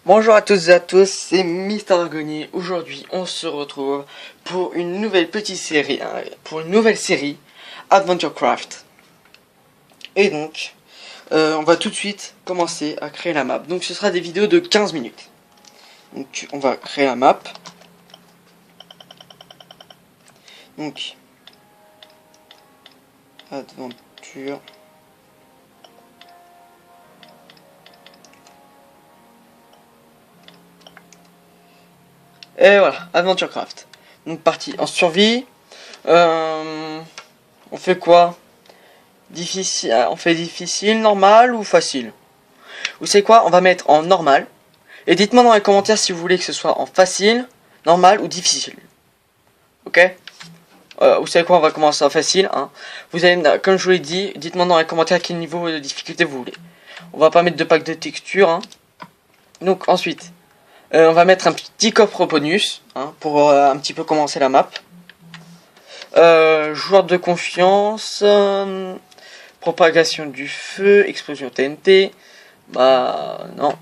Bonjour à toutes et à tous, c'est Mister Argonier. Aujourd'hui, on se retrouve pour une nouvelle petite série, Adventure Craft. Et donc, on va tout de suite commencer à créer la map. Donc, ce sera des vidéos de 15 minutes. Donc, on va créer la map. Donc, Adventure. Et voilà, Adventure Craft. Donc parti en survie. On fait quoi? Difficile. On fait difficile, normal ou facile? Vous savez quoi? On va mettre en normal. Et dites-moi dans les commentaires si vous voulez que ce soit en facile, normal ou difficile. Ok? Vous savez quoi? On va commencer en facile. Hein. Vous avez, comme je vous l'ai dit, dites-moi dans les commentaires quel niveau de difficulté vous voulez. On va pas mettre de pack de texture. Hein. Donc ensuite. On va mettre un petit coffre bonus hein, pour un petit peu commencer la map. Joueur de confiance, propagation du feu, explosion TNT. Bah non.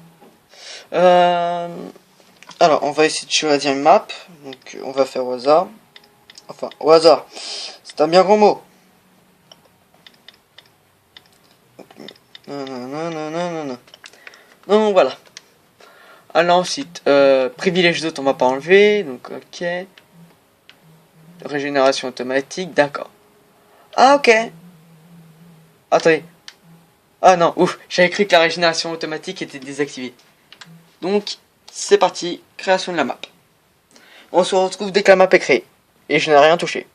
Alors on va essayer de choisir une map. Donc on va faire au hasard. Enfin au hasard. C'est un bien gros mot. Non voilà. Alors ensuite, privilège d'autres on va pas enlever, donc ok. Régénération automatique, d'accord. Ah ok. Attendez. Ah non, ouf, j'avais cru que la régénération automatique était désactivée. Donc, c'est parti, création de la map. On se retrouve dès que la map est créée. Et je n'ai rien touché.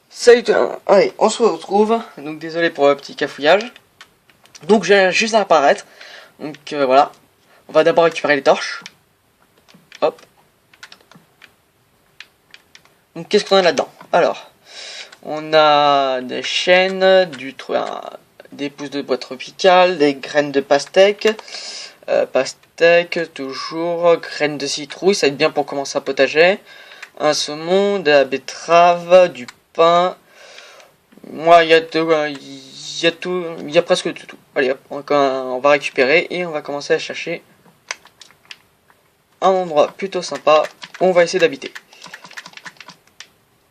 Salut tout le monde. Allez, on se retrouve. Donc désolé pour le petit cafouillage. Donc j'ai juste à apparaître. Donc voilà. On va d'abord récupérer les torches. Hop. Donc qu'est-ce qu'on a là-dedans? Alors, on a des chaînes, des pousses de bois tropicales, des graines de pastèque. Pastèque, toujours. Graines de citrouille, ça va être bien pour commencer un potager. Un saumon, de la betterave, du pain. Moi, il y a presque tout. Allez hop, on va récupérer et on va commencer à chercher un endroit plutôt sympa où on va essayer d'habiter.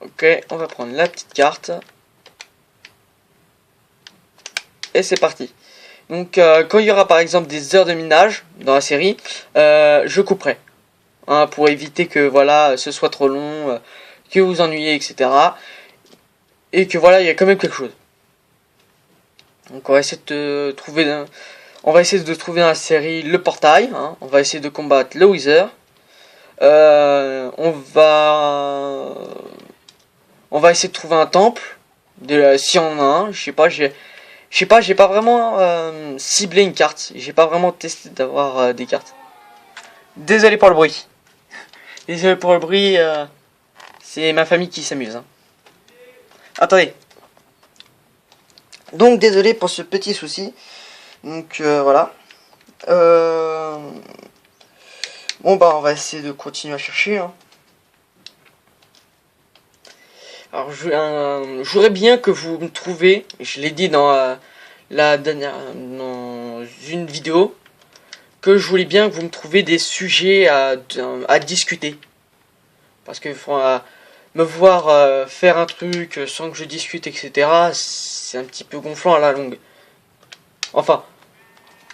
Ok, on va prendre la petite carte. Et c'est parti. Donc quand il y aura par exemple des heures de minage dans la série, je couperai. Hein, pour éviter que voilà, ce soit trop long, que vous ennuyez, etc. Et que voilà, il y a quand même quelque chose. Donc on va essayer de trouver dans la série le portail. Hein. On va essayer de combattre le Wither. On va essayer de trouver un temple. Si on en a un, je sais pas, j'ai pas vraiment ciblé une carte. J'ai pas vraiment testé d'avoir des cartes. Désolé pour le bruit. Désolé pour le bruit. C'est ma famille qui s'amuse. Hein. Attendez. Donc désolé pour ce petit souci. Donc voilà. Bon bah on va essayer de continuer à chercher. Hein. Alors je voudrais bien que vous me trouvez, je l'ai dit dans dans une vidéo, que je voulais bien que vous me trouviez des sujets à discuter. Parce que me voir faire un truc sans que je discute, etc., c'est un petit peu gonflant à la longue. Enfin,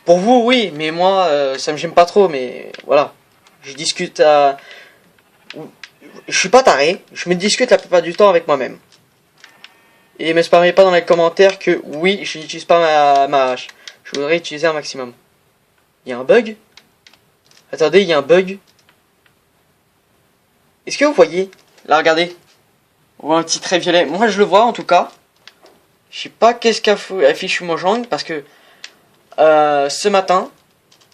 pour vous, oui, mais moi, ça me gêne pas trop, mais voilà. Je discute à... Je suis pas taré, je me discute la plupart du temps avec moi-même. Et ne me spammez pas dans les commentaires que oui, je n'utilise pas ma hache. Je voudrais utiliser un maximum. Il y a un bug? Attendez, il y a un bug. Est-ce que vous voyez? Là, regardez. On voit un petit trait violet. Moi, je le vois en tout cas. Je sais pas qu'est-ce qu'affiche Mojang parce que ce matin,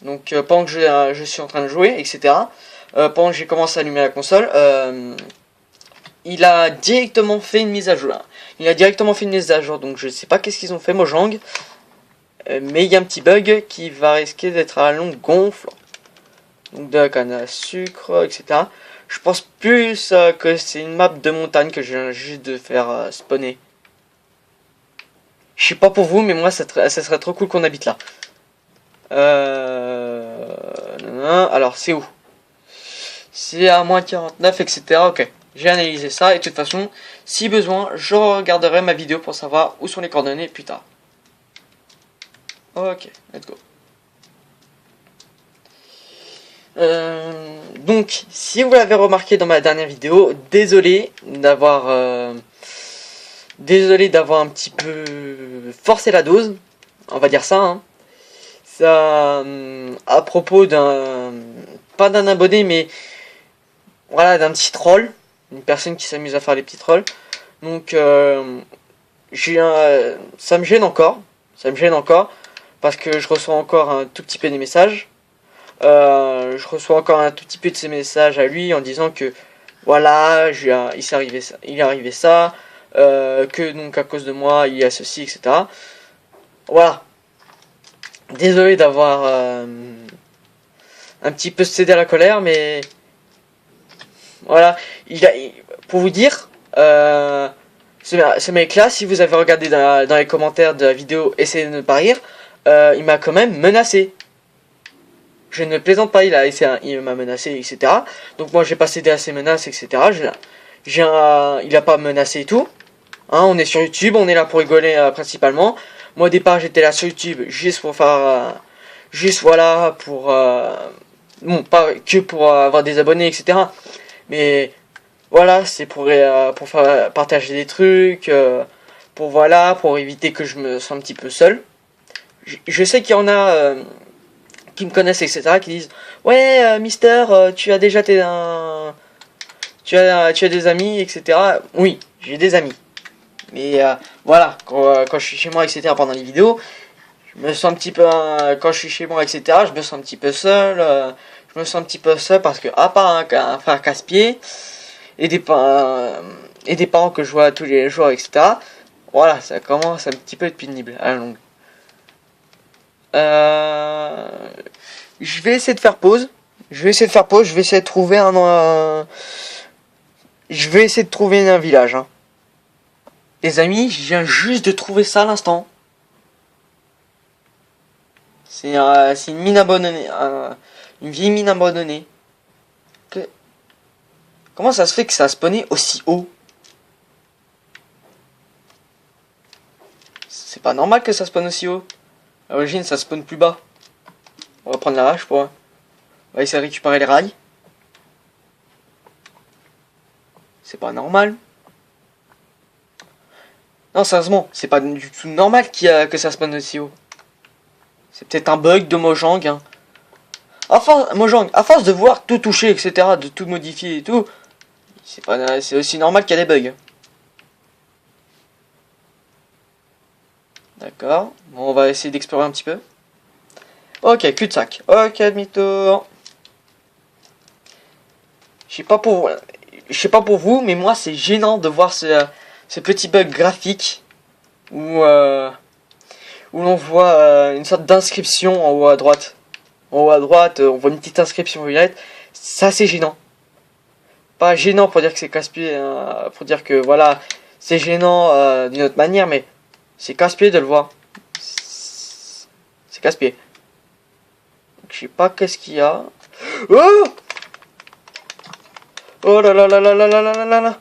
donc pendant que je suis en train de jouer, etc., pendant que j'ai commencé à allumer la console, il a directement fait une mise à jour. Donc je sais pas qu'est-ce qu'ils ont fait Mojang, mais il y a un petit bug qui va risquer d'être à la longue gonflant. Donc de la canne à sucre, etc. Je pense plus que c'est une map de montagne que je viens juste de faire spawner. Je sais pas pour vous, mais moi ça serait trop cool qu'on habite là. Alors c'est où? C'est à moins 49, etc. Ok, j'ai analysé ça et de toute façon, si besoin, je regarderai ma vidéo pour savoir où sont les coordonnées plus tard. Ok, let's go. Donc, si vous l'avez remarqué dans ma dernière vidéo, désolé d'avoir un petit peu forcé la dose, on va dire ça, hein. Ça, à propos pas d'un abonné, mais voilà, d'un petit troll, une personne qui s'amuse à faire les petits trolls. Donc, ça me gêne encore, parce que je reçois encore un tout petit peu des messages. Je reçois encore un tout petit peu de ces messages à lui en disant que voilà, il est arrivé ça, que donc à cause de moi il y a ceci, etc. Voilà. Désolé d'avoir un petit peu cédé à la colère, mais voilà. Pour vous dire, ce mec-là, si vous avez regardé dans les commentaires de la vidéo, essayez de ne pas rire, il m'a quand même menacé. Je ne plaisante pas, il m'a menacé, etc. Donc moi j'ai pas cédé à ses menaces, etc. Il a pas menacé et tout. Hein, on est sur YouTube, on est là pour rigoler principalement. Moi au départ j'étais là sur YouTube juste pour faire... juste voilà, pour... bon, pas que pour avoir des abonnés, etc. Mais voilà, c'est pour faire partager des trucs, pour éviter que je me sente un petit peu seul. Je sais qu'il y en a... qui me connaissent, etc., qui disent ouais, Mister, tu as déjà tu as des amis, etc. Oui, j'ai des amis, mais voilà, quand je suis chez moi, etc., pendant les vidéos, je me sens un petit peu quand je suis chez moi, etc., je me sens un petit peu seul. Je me sens un petit peu seul parce que à part un frère casse-pied et des parents que je vois tous les jours, etc., voilà, ça commence un petit peu à être pénible à la longue. Je vais essayer de faire pause. Je vais essayer de trouver je vais essayer de trouver un village. Hein. Les amis, je viens juste de trouver ça à l'instant. C'est une mine abandonnée. Une vieille mine abandonnée. Comment ça se fait que ça a spawné aussi haut? C'est pas normal que ça spawn aussi haut. À l'origine, ça spawn plus bas. On va prendre la hache pour... On va essayer de récupérer les rails. C'est pas normal. Non, sérieusement, c'est pas du tout normal que ça spawn aussi haut. C'est peut-être un bug de Mojang. Hein. Mojang, à force de voir tout toucher, etc., de tout modifier et tout, c'est aussi normal qu'il y a des bugs. D'accord. Bon, on va essayer d'explorer un petit peu. Ok, cul-de-sac. Ok, demi-tour. Je sais pas pour vous, mais moi c'est gênant de voir ce petit bug graphique où l'on voit une sorte d'inscription en haut à droite. En haut à droite, on voit une petite inscription violette. Ça c'est gênant. Pas gênant pour dire que c'est casse-pied, pour dire que voilà, c'est gênant d'une autre manière, mais c'est casse-pied de le voir. C'est casse-pied. Je sais pas qu'est-ce qu'il y a. Oh, oh là là là là là là là là là.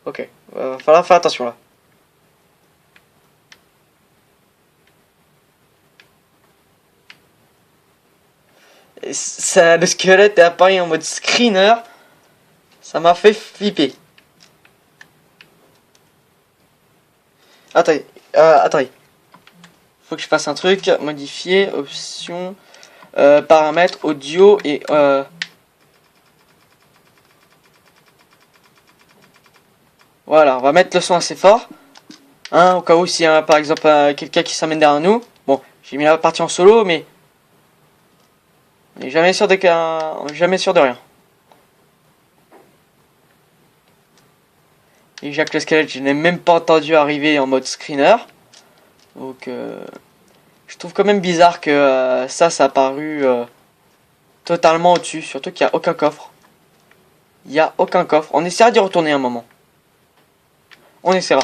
Ok, va falloir faire attention là. Le squelette est apparu en mode screener. Ça m'a fait flipper. Attendez. Faut que je fasse un truc. Modifier, option, paramètres, audio et... Voilà, on va mettre le son assez fort. Hein, au cas où s'il y a par exemple quelqu'un qui s'amène derrière nous. Bon, j'ai mis la partie en solo, mais... On n'est jamais sûr de rien. Et Jacques le squelette, je n'ai même pas entendu arriver en mode screener. Donc, je trouve quand même bizarre que ça a apparu totalement au-dessus. Surtout qu'il n'y a aucun coffre. Il n'y a aucun coffre. On essaiera d'y retourner un moment. On essaiera.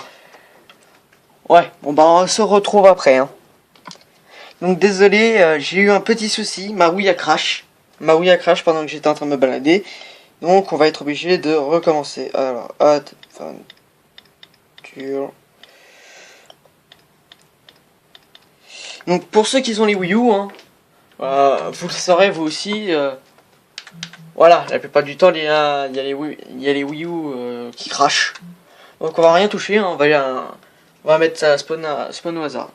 Ouais, bon bah on se retrouve après. Hein. Donc désolé, j'ai eu un petit souci, ma Wii a crash. Ma Wii a crash pendant que j'étais en train de me balader. Donc on va être obligé de recommencer. Alors, adventure. Donc pour ceux qui ont les Wii U, hein, vous le saurez vous aussi. Voilà, la plupart du temps il y a les Wii U qui crashent. Donc on va rien toucher, hein, on va mettre ça spawn au hasard.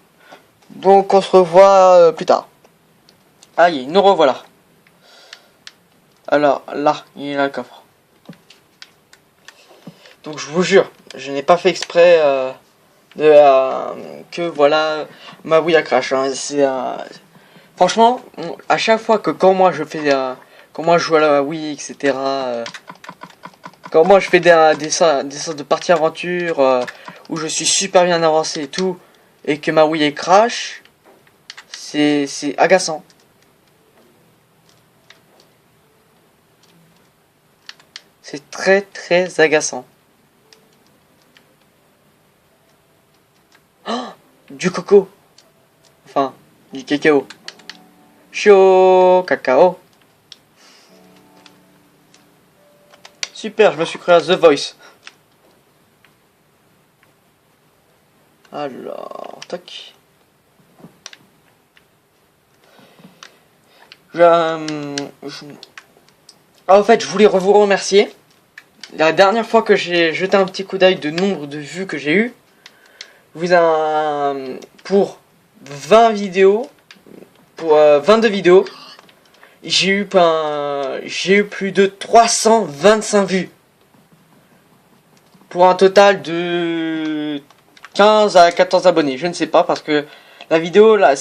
Donc on se revoit plus tard. Aïe, nous revoilà. Alors là, il y a le coffre. Donc je vous jure, je n'ai pas fait exprès que voilà ma Wii a crash. Hein. Franchement, à chaque fois que quand moi je joue à la Wii, etc. Quand moi je fais des sortes de parties aventure où je suis super bien avancé et tout, et que ma Wii est crash, c'est agaçant. C'est très très agaçant. Oh, du coco. Enfin, du cacao. Chaud cacao. Super, je me suis créé à The Voice. Alors, tac. En fait, je voulais vous remercier. La dernière fois que j'ai jeté un petit coup d'œil de nombre de vues que j'ai eu, pour 20 vidéos, pour 22 vidéos, j'ai eu plus de 325 vues. Pour un total de 15 à 14 abonnés. Je ne sais pas parce que cette vidéo-là,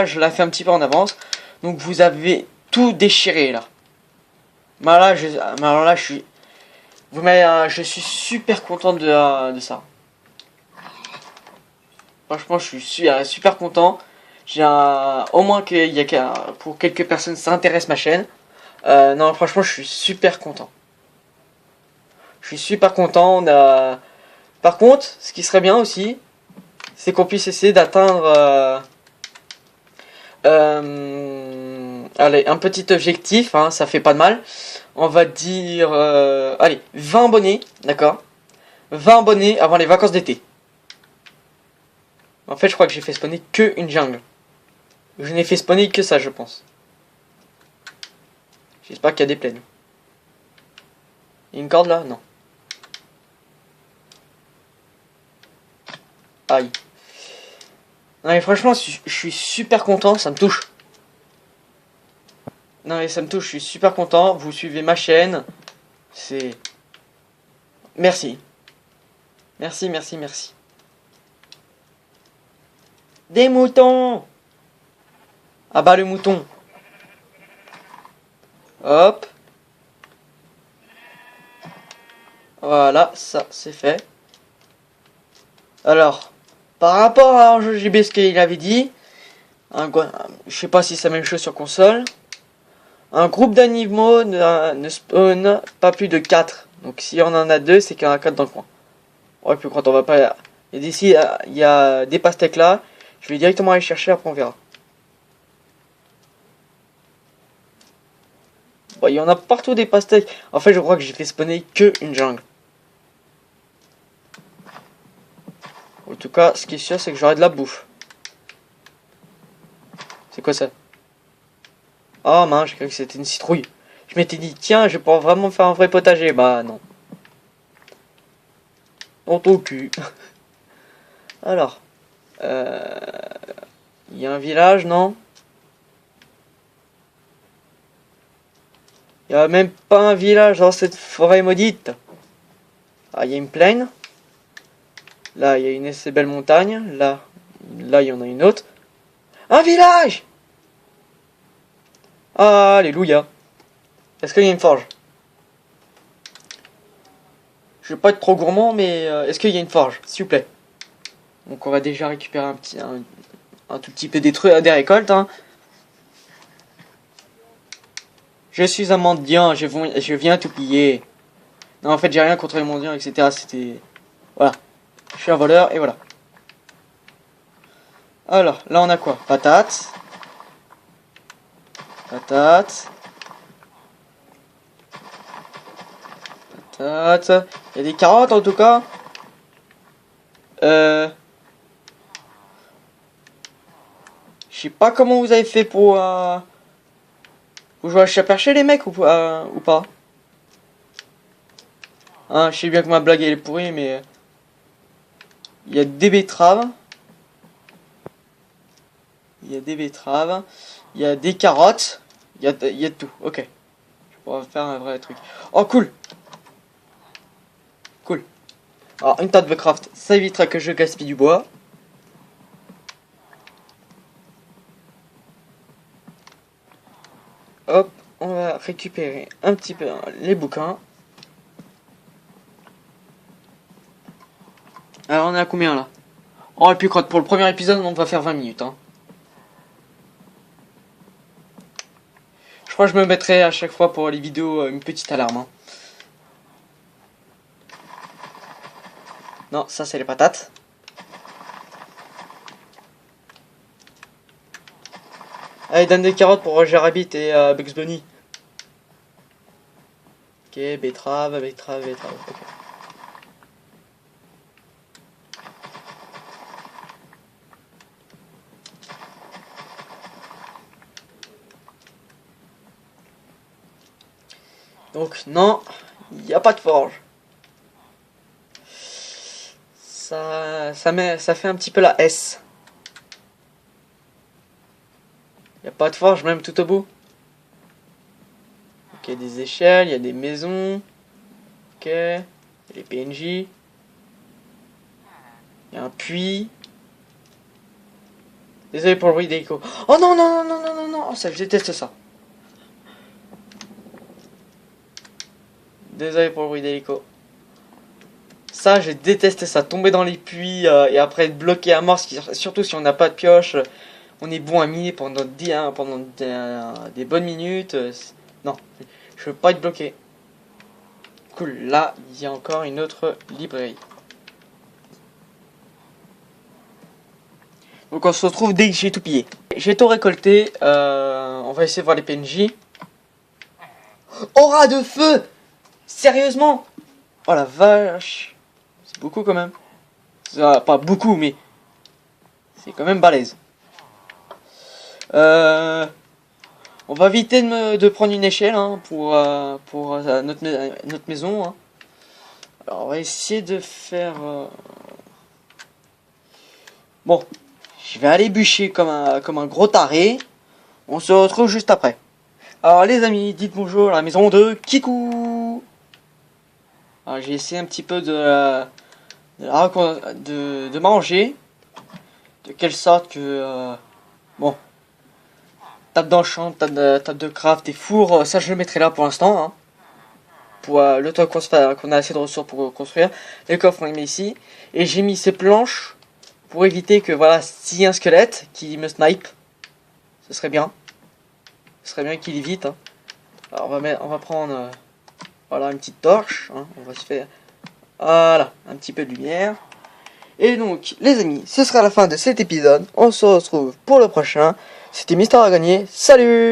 je la fais un petit peu en avance. Donc vous avez tout déchiré là. Je suis super content de ça. Franchement, je suis super content. Au moins pour quelques personnes ça intéresse ma chaîne. Non, franchement, je suis super content. Je suis super content. Par contre, ce qui serait bien aussi, c'est qu'on puisse essayer d'atteindre allez, un petit objectif, hein, ça fait pas de mal. On va dire allez, 20 abonnés, d'accord, 20 abonnés avant les vacances d'été. En fait, je crois que j'ai fait spawner que une jungle. Je n'ai fait spawner que ça, je pense. J'espère qu'il y a des plaines. Il y a une corde là? Non. Aïe. Non mais franchement, je suis super content, ça me touche. Non mais ça me touche, je suis super content. Vous suivez ma chaîne. Merci. Merci, merci, merci. Des moutons! Ah bah le mouton. Hop. Voilà, ça c'est fait. Alors, par rapport à RGB, ce qu'il avait dit, je sais pas si c'est la même chose sur console. Un groupe d'animaux ne spawn pas plus de 4. Donc si on en a 2, c'est qu'il y en a 4 dans le coin. Ouais, puis quand on va pas... Et d'ici, il y a des pastèques là. Je vais directement aller chercher, après on verra. Bon, il y en a partout des pastèques. En fait, je crois que j'ai fait spawner que une jungle. En tout cas, ce qui est sûr, c'est que j'aurai de la bouffe. C'est quoi ça? Oh mince, j'ai cru que c'était une citrouille. Je m'étais dit, tiens, je vais pouvoir vraiment faire un vrai potager. Bah non. Dans ton cul. Alors. Il y a un village, non? Il n'y a même pas un village dans cette forêt maudite. Ah, il y a une plaine. Là, il y a une assez belle montagne. Là, il y en a une autre. Un village! Alléluia. Est-ce qu'il y a une forge? Je vais pas être trop gourmand, mais est-ce qu'il y a une forge? S'il vous plaît. Donc on va déjà récupérer un tout petit peu des récoltes. Hein. Je suis un mendiant, je viens tout piller. Non, en fait, j'ai rien contre les mendiants, etc. C'était... Voilà. Je suis un voleur, et voilà. Alors, là, on a quoi? Patates. Patate. Patate. Il y a des carottes en tout cas. Je sais pas comment vous avez fait pour jouer à chat perché les mecs ou pas. Hein, je sais bien que ma blague elle est pourrie mais il y a des betteraves. Il y a des betteraves. Il y a des carottes. Il y a de tout. Ok. Je pourrais faire un vrai truc. Oh cool. Cool. Alors une table de craft, ça évitera que je gaspille du bois. Hop, on va récupérer un petit peu les bouquins. Alors on est à combien là? Oh et puis quand pour le premier épisode on va faire 20 minutes hein. Je crois que je me mettrai à chaque fois pour les vidéos une petite alarme hein. Non, ça c'est les patates. Allez, donne des carottes pour Roger Rabbit et Bugs Bunny. Ok, betterave, betterave, betterave. Okay. Donc non, il n'y a pas de forge. Ça fait un petit peu la S. Il n'y a pas de forge même tout au bout. Ok, il y a des échelles, il y a des maisons. Ok, il y a les PNJ. Il y a un puits. Désolé pour le bruit d'écho. Oh non, non, non, non, non, non, non. Oh, ça, je déteste ça. Désolé pour le bruit d'hélico. Ça, je déteste ça. Tomber dans les puits et après être bloqué à mort. Surtout si on n'a pas de pioche. On est bon à miner pendant des bonnes minutes. Non, je veux pas être bloqué. Cool, là, il y a encore une autre librairie. Donc on se retrouve dès que j'ai tout pillé. J'ai tout récolté. On va essayer de voir les PNJ. Aura de feu! Sérieusement? Oh la vache. C'est beaucoup quand même. Pas beaucoup, mais c'est quand même balèze. On va éviter de prendre une échelle hein, pour notre maison. Hein. Alors on va essayer de faire... Bon, je vais aller bûcher comme un gros taré. On se retrouve juste après. Alors les amis, dites bonjour à la maison de Kikou. Alors j'ai essayé un petit peu de manger. De quelle sorte que... bon... Table d'enchant, table de craft et four, ça je le mettrai là pour l'instant. Hein, pour le temps qu'on a assez de ressources pour construire. Les coffres on les met ici. Et j'ai mis ces planches pour éviter que voilà, s'il y a un squelette qui me snipe, ce serait bien. Ce serait bien qu'il évite. Hein. Alors on va prendre voilà, une petite torche. Hein, on va se faire voilà, un petit peu de lumière. Et donc les amis, ce sera la fin de cet épisode. On se retrouve pour le prochain. C'était Mister à gagner. Salut!